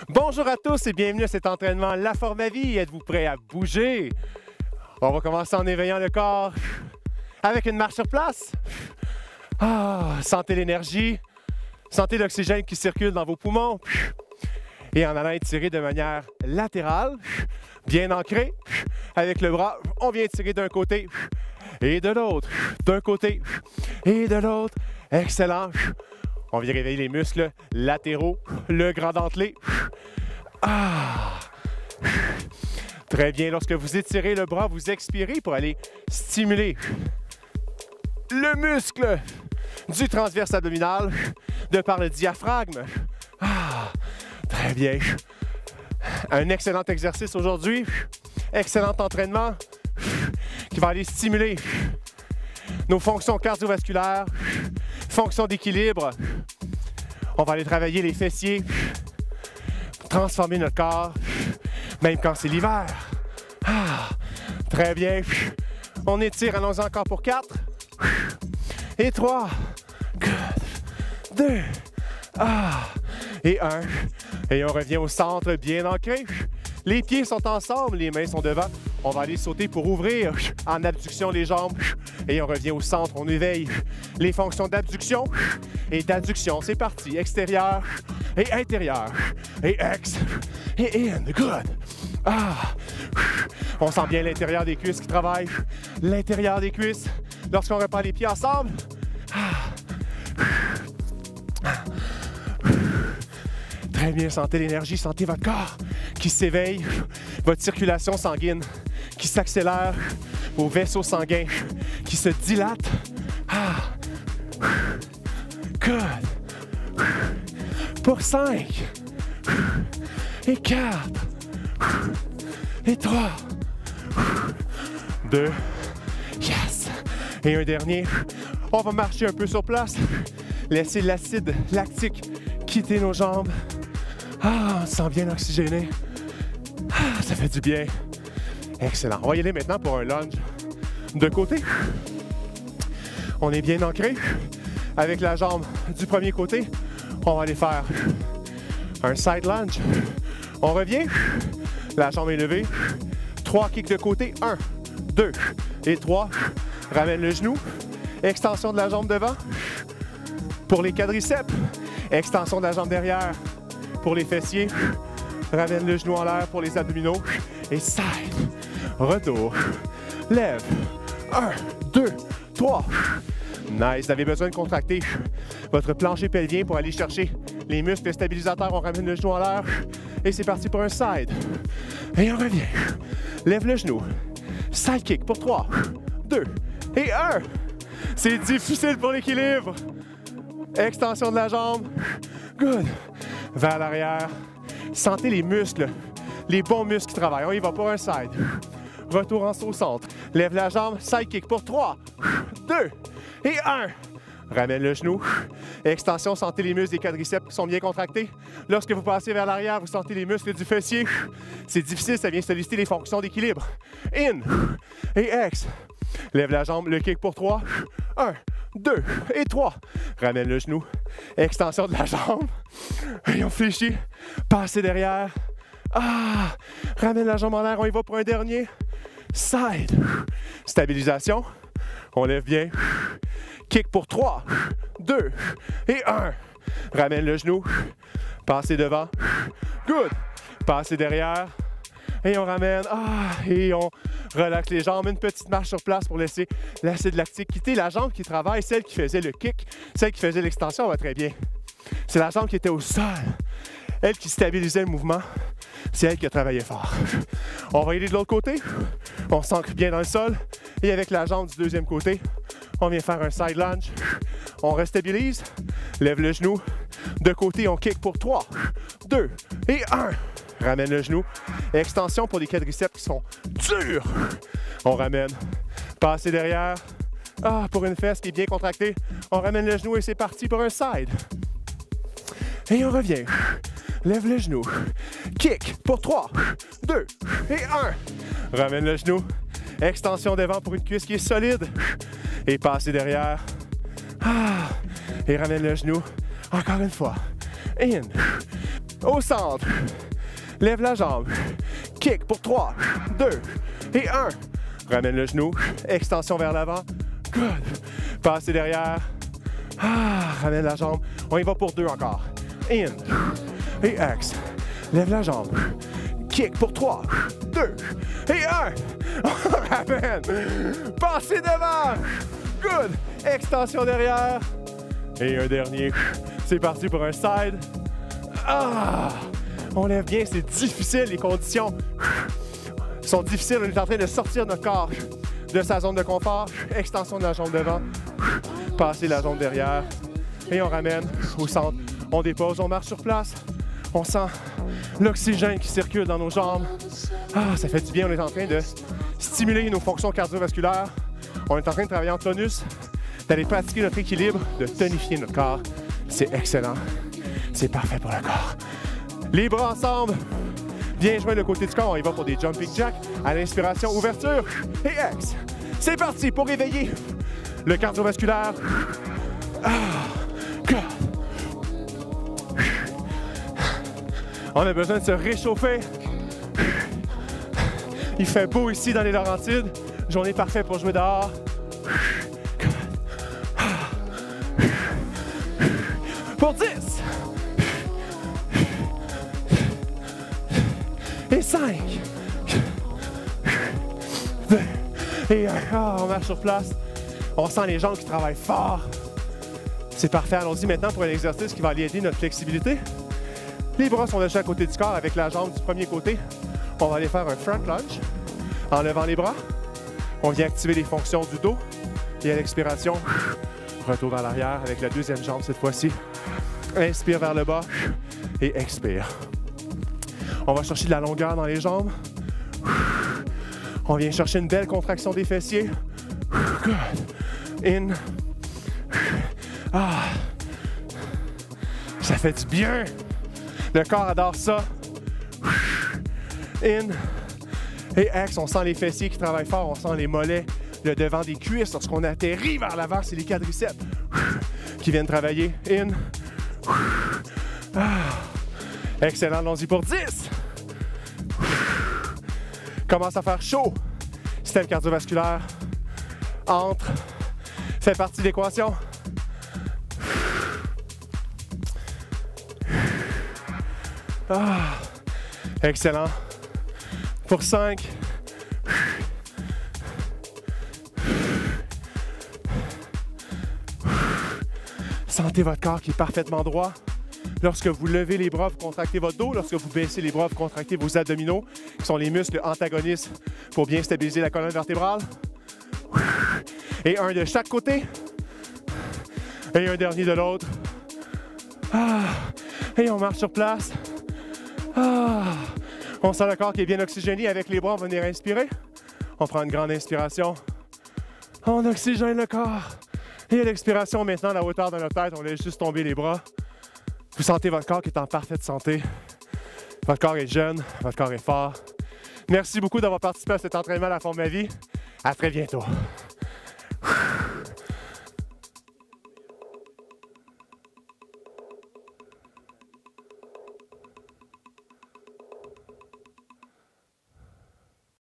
Bonjour à tous et bienvenue à cet entraînement La Forme à Vie. Êtes-vous prêts à bouger? On va commencer en éveillant le corps avec une marche sur place. Sentez l'énergie, sentez l'oxygène qui circule dans vos poumons. Et en allant étirer de manière latérale, bien ancré, avec le bras, on vient tirer d'un côté et de l'autre, d'un côté et de l'autre. Excellent. On vient réveiller les muscles latéraux, le grand dentelé. Très bien. Lorsque vous étirez le bras, vous expirez pour aller stimuler le muscle du transverse abdominal de par le diaphragme. Très bien. Un excellent exercice aujourd'hui. Excellent entraînement qui va aller stimuler nos fonctions cardiovasculaires, fonctions d'équilibre. On va aller travailler les fessiers, transformer notre corps, même quand c'est l'hiver. Très bien. On étire, allons-y encore pour 4. Et 3. 2. Et 1. Et on revient au centre, bien ancré. Les pieds sont ensemble, les mains sont devant. On va aller sauter pour ouvrir en abduction les jambes. Et on revient au centre, on éveille les fonctions d'abduction et d'adduction. C'est parti. Extérieur et intérieur. Et ex et in. Good. On sent bien l'intérieur des cuisses qui travaille. L'intérieur des cuisses. Lorsqu'on reprend les pieds ensemble. Très bien, sentez l'énergie, sentez votre corps qui s'éveille, votre circulation sanguine qui s'accélère, vos vaisseaux sanguins qui se dilatent. Good. Pour 5 et 4 et 3 2 yes. Et un dernier. On va marcher un peu sur place. Laissez l'acide lactique quitter nos jambes. On se sent bien oxygéné. Ça fait du bien. Excellent. On va y aller maintenant pour un lunge de côté. On est bien ancré. Avec la jambe du premier côté, on va aller faire un side lunge. On revient. La jambe est levée. 3 kicks de côté. 1, 2 et 3. Ramène le genou. Extension de la jambe devant. Pour les quadriceps. Extension de la jambe derrière. Pour les fessiers. Ramène le genou en l'air pour les abdominaux. Et side. Retour. Lève. 1, 2, 3. Nice. Vous avez besoin de contracter votre plancher pelvien pour aller chercher les muscles stabilisateurs. On ramène le genou en l'air. Et c'est parti pour un side. Et on revient. Lève le genou. Side kick pour 3, 2 et 1. C'est difficile pour l'équilibre. Extension de la jambe. Good. Vers l'arrière. Sentez les muscles, les bons muscles qui travaillent. On y va pour un side. Retour au centre. Lève la jambe. Side kick pour 3, 2 et 1. Ramène le genou. Extension, sentez les muscles des quadriceps qui sont bien contractés. Lorsque vous passez vers l'arrière, vous sentez les muscles du fessier. C'est difficile, ça vient solliciter les fonctions d'équilibre. In et ex. Lève la jambe, le kick pour 3. 1, 2 et 3. Ramène le genou. Extension de la jambe. Et on fléchit. Passez derrière. Ramène la jambe en l'air. On y va pour un dernier. Side. Stabilisation. On lève bien. Kick pour 3, 2 et 1. Ramène le genou. Passez devant. Good. Passez derrière. Et on ramène. Et on relaxe les jambes. Une petite marche sur place pour laisser l'acide lactique quitter. La jambe qui travaille, celle qui faisait le kick, celle qui faisait l'extension, va très bien. C'est la jambe qui était au sol. Elle qui stabilisait le mouvement, c'est elle qui a travaillé fort. On va y aller de l'autre côté. On s'ancre bien dans le sol. Et avec la jambe du deuxième côté, on vient faire un side lunge. On restabilise. Lève le genou. De côté, on kick pour 3, 2 et 1. Ramène le genou. Extension pour les quadriceps qui sont durs. On ramène. Passez derrière. Pour une fesse qui est bien contractée. On ramène le genou et c'est parti pour un side. Et on revient. Lève le genou. Kick pour 3, 2 et 1. Ramène le genou. Extension devant pour une cuisse qui est solide. Et passez derrière. Et ramène le genou. Encore une fois. In. Au centre. Lève la jambe. Kick pour 3, 2 et 1. Ramène le genou. Extension vers l'avant. Good. Passez derrière. Ramène la jambe. On y va pour 2 encore. In. Et ex. Lève la jambe. Kick pour 3, 2 et 1. On ramène. Passez devant. Good. Extension derrière. Et un dernier. C'est parti pour un side. On lève bien. C'est difficile. Les conditions sont difficiles. On est en train de sortir notre corps de sa zone de confort. Extension de la jambe devant. Passer la jambe derrière. Et on ramène au centre. On dépose. On marche sur place. On sent l'oxygène qui circule dans nos jambes. Ça fait du bien. On est en train de stimuler nos fonctions cardiovasculaires. On est en train de travailler en tonus, d'aller pratiquer notre équilibre, de tonifier notre corps. C'est excellent. C'est parfait pour le corps. Les bras ensemble. Bien joué le côté du corps. On y va pour des jumping jacks. À l'inspiration, ouverture et ex. C'est parti pour réveiller le cardiovasculaire. God. On a besoin de se réchauffer. Il fait beau ici dans les Laurentides. Journée parfaite pour jouer dehors. Pour 10. Et 5. 2. Et 1. On marche sur place. On sent les jambes qui travaillent fort. C'est parfait. Allons-y maintenant pour un exercice qui va aller aider notre flexibilité. Les bras sont de chaque côté du corps avec la jambe du premier côté. On va aller faire un front lunge en levant les bras. On vient activer les fonctions du dos. Et à l'expiration, retour vers l'arrière avec la deuxième jambe cette fois-ci. Inspire vers le bas et expire. On va chercher de la longueur dans les jambes. On vient chercher une belle contraction des fessiers. Good. In. Ça fait du bien. Le corps adore ça. In. Et ex, on sent les fessiers qui travaillent fort, on sent les mollets, le devant des cuisses. Lorsqu'on atterrit vers l'avant, c'est les quadriceps qui viennent travailler. In. Excellent, allons-y pour 10. Commence à faire chaud. Système cardiovasculaire entre. Fait partie de l'équation. Excellent. Pour 5. Sentez votre corps qui est parfaitement droit. Lorsque vous levez les bras, vous contractez votre dos. Lorsque vous baissez les bras, vous contractez vos abdominaux, qui sont les muscles antagonistes pour bien stabiliser la colonne vertébrale. Et un de chaque côté. Et un dernier de l'autre. Et on marche sur place. On sent le corps qui est bien oxygéné. Avec les bras, on va venir inspirer. On prend une grande inspiration. On oxygène le corps. Et à l'expiration, maintenant, à la hauteur de notre tête, on laisse juste tomber les bras. Vous sentez votre corps qui est en parfaite santé. Votre corps est jeune, votre corps est fort. Merci beaucoup d'avoir participé à cet entraînement à la forme de ma vie. À très bientôt.